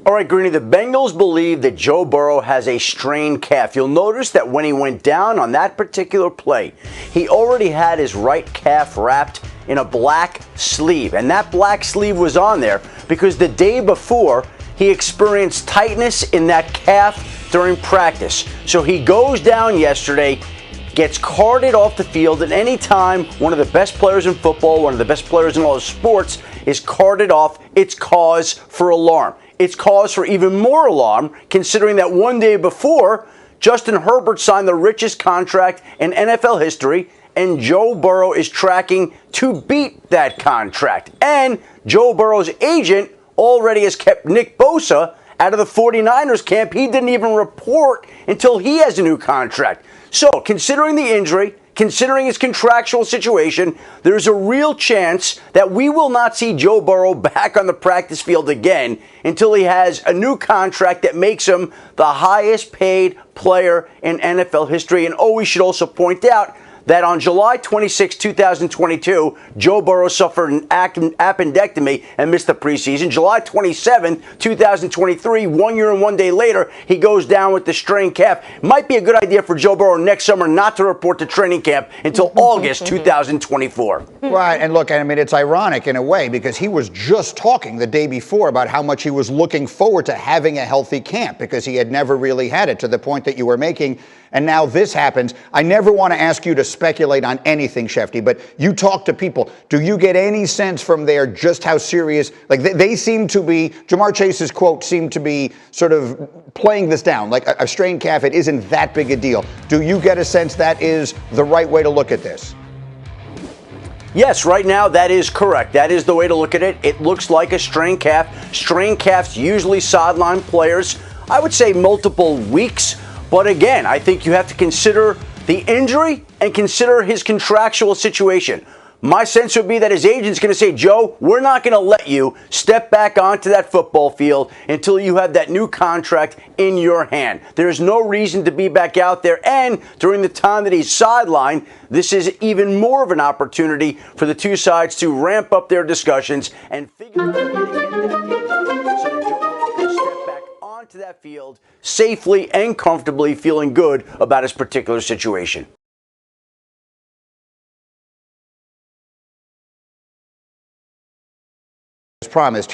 All right, Greeny, the Bengals believe that Joe Burrow has a strained calf. You'll notice that when he went down on that particular play, he already had his right calf wrapped in a black sleeve. And that black sleeve was on there because the day before, he experienced tightness in that calf during practice. So he goes down yesterday, gets carted off the field, and anytime one of the best players in football, one of the best players in all of sports, is carted off, it's cause for alarm. It's cause for even more alarm, considering that one day before, Justin Herbert signed the richest contract in NFL history, and Joe Burrow is tracking to beat that contract. And Joe Burrow's agent already has kept Nick Bosa out of the 49ers camp. He didn't even report until he has a new contract. So, considering the injury, considering his contractual situation, there's a real chance that we will not see Joe Burrow back on the practice field again until he has a new contract that makes him the highest paid player in NFL history. And we should also point out that on July 26, 2022, Joe Burrow suffered an appendectomy and missed the preseason. July 27, 2023, 1 year and 1 day later, he goes down with the strained calf. Might be a good idea for Joe Burrow next summer not to report to training camp until August 2024. Right, and look, I mean, it's ironic in a way because he was just talking the day before about how much he was looking forward to having a healthy camp because he had never really had it, to the point that you were making. And now this happens. I never want to ask you to speculate on anything, Shefty, but you talk to people. Do you get any sense from there just how serious, like they seem to be, Jamar Chase's quote seemed to be sort of playing this down, like a strained calf, it isn't that big a deal. Do you get a sense that is the right way to look at this? Yes, right now that is correct. That is the way to look at it. It looks like a strained calf. Strained calves usually sideline players, I would say multiple weeks. But again, I think you have to consider the injury and consider his contractual situation. My sense would be that his agent's going to say, Joe, we're not going to let you step back onto that football field until you have that new contract in your hand. There's no reason to be back out there. And during the time that he's sidelined, this is even more of an opportunity for the two sides to ramp up their discussions and figure out a way to get that deal done so that Joe Burrow can step back onto that field safely and comfortably, feeling good about his particular situation. As promised.